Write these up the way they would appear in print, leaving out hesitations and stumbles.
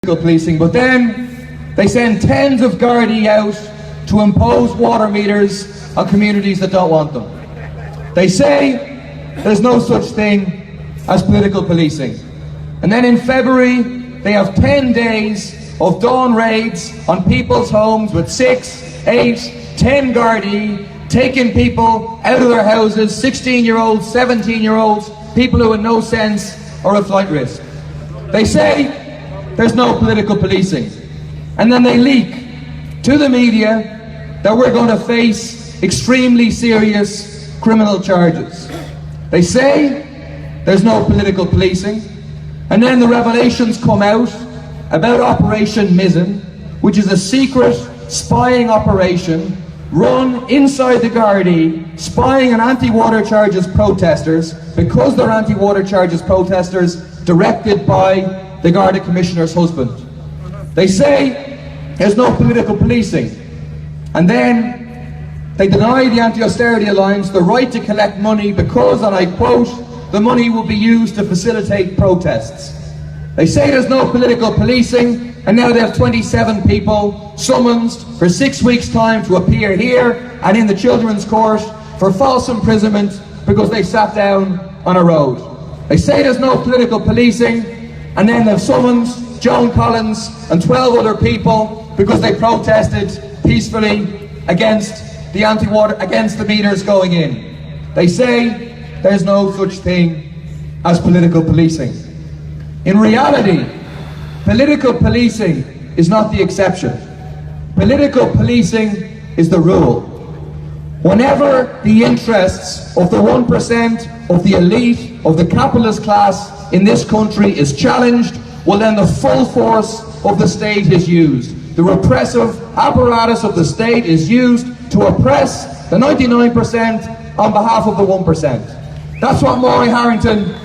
policing, but then they send tens of Gardaí out to impose water meters on communities that don't want them. They say there's no such thing as political policing. And then in February, they have 10 days of dawn raids on people's homes with 6, 8, 10 Gardaí, taking people out of their houses, 16-year-olds, 17-year-olds, people who have no sense or a flight risk. They say there's no political policing. And then they leak to the media that we're going to face extremely serious criminal charges. They say there's no political policing. And then the revelations come out about Operation Mizzen, which is a secret spying operation run inside the Gardaí, spying on anti-water charges protesters, because they're anti-water charges protesters directed by the Garda Commissioner's husband. They say there's no political policing. And then they deny the Anti-Austerity Alliance the right to collect money because, and I quote, the money will be used to facilitate protests. They say there's no political policing, and now they have 27 people summoned for 6 weeks' time to appear here and in the Children's Court for false imprisonment because they sat down on a road. They say there's no political policing, and then they've summoned Joan Collins and 12 other people because they protested peacefully against the meters going in. They say there's no such thing as political policing. In reality, political policing is not the exception. Political policing is the rule. Whenever the interests of the 1%, of the elite, of the capitalist class in this country is challenged, well then the full force of the state is used. The repressive apparatus of the state is used to oppress the 99% on behalf of the 1%. That's what Maura Harrington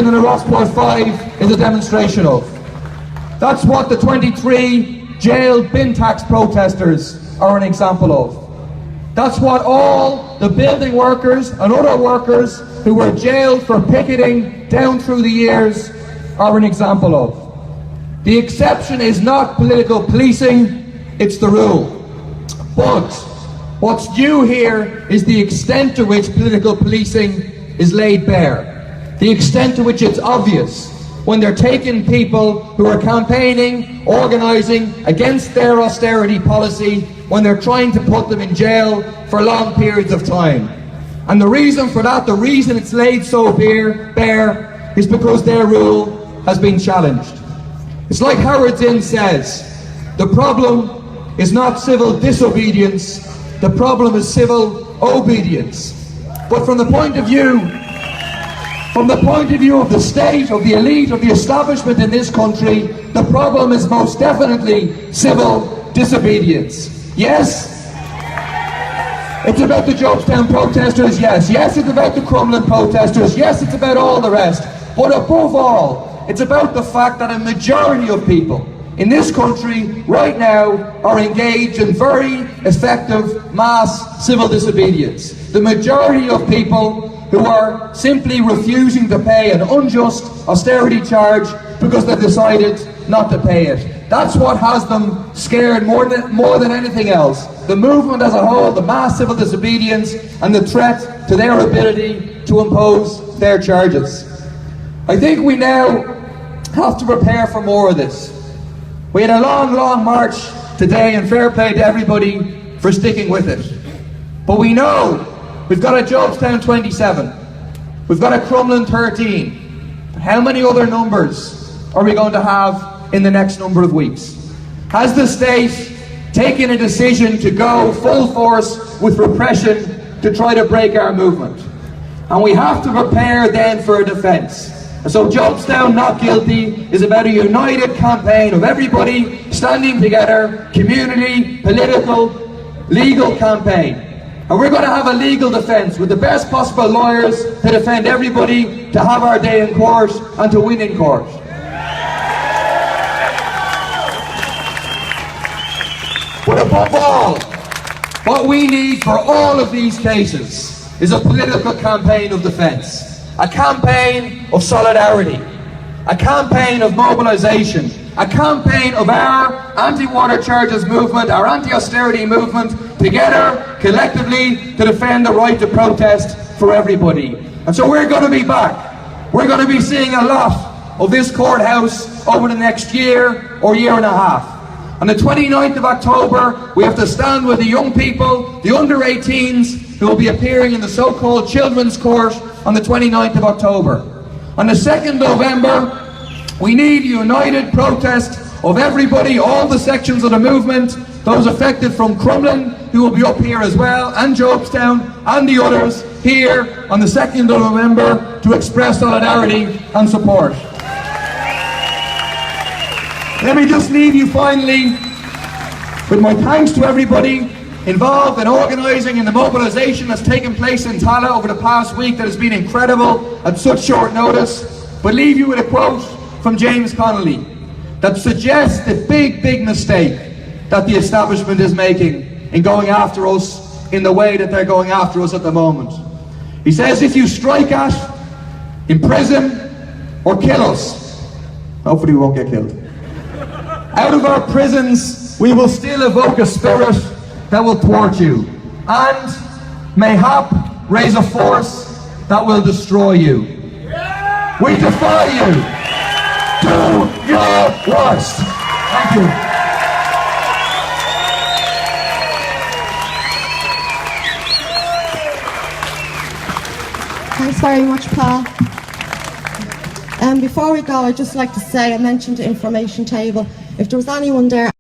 and the Rossport 5 is a demonstration of. That's what the 23 jailed bin tax protesters are an example of. That's what all the building workers and other workers who were jailed for picketing down through the years are an example of. The exception is not political policing, it's the rule. But what's new here is the extent to which political policing is laid bare. The extent to which it's obvious when they're taking people who are campaigning, organising against their austerity policy, when they're trying to put them in jail for long periods of time. And the reason for that, the reason it's laid so bare, is because their rule has been challenged. It's like Howard Zinn says, the problem is not civil disobedience, the problem is civil obedience. But from the point of view of the state, of the elite, of the establishment in this country, the problem is most definitely civil disobedience. Yes, it's about the Jobestown protesters, yes. Yes, it's about the Crumlin protesters, yes, it's about all the rest. But above all, it's about the fact that a majority of people in this country right now are engaged in very effective mass civil disobedience. The majority of people who are simply refusing to pay an unjust austerity charge because they've decided not to pay it. That's what has them scared more than anything else. The movement as a whole, the mass civil disobedience, and the threat to their ability to impose their charges. I think we now have to prepare for more of this. We had a long march today, and fair play to everybody for sticking with it. But we know we've got a Jobestown 27, we've got a Crumlin 13. But how many other numbers are we going to have in the next number of weeks? Has the state taken a decision to go full force with repression to try to break our movement? And we have to prepare then for a defence. And so Jobestown Not Guilty is about a united campaign of everybody standing together, community, political, legal campaign. And we're going to have a legal defence with the best possible lawyers to defend everybody, to have our day in court and to win in court. But above all, what we need for all of these cases is a political campaign of defence. a campaign of solidarity, a campaign of mobilisation, a campaign of our anti-water charges movement, our anti-austerity movement, together, collectively, to defend the right to protest for everybody. And so we're going to be back. We're going to be seeing a lot of this courthouse over the next year or year and a half. On the 29th of October, we have to stand with the young people, the under-18s, who will be appearing in the so-called Children's Court on the 29th of October. On the 2nd of November, we need united protest of everybody, all the sections of the movement, those affected from Crumlin, who will be up here as well, and Jobestown, and the others, here on the 2nd of November, to express solidarity and support. Let me just leave you finally with my thanks to everybody involved in organising and the mobilisation that's taken place in Tala over the past week that has been incredible at such short notice. But leave you with a quote from James Connolly that suggests the big mistake that the establishment is making in going after us in the way that they're going after us at the moment. He says, if you strike at, imprison or kill us, hopefully we won't get killed, out of our prisons we will still evoke a spirit that will thwart you and mayhap raise a force that will destroy you. We defy you. Do your worst. Thank you. Thanks very much, Paul. Before we go, I'd just like to say, I mentioned the information table. If there was anyone there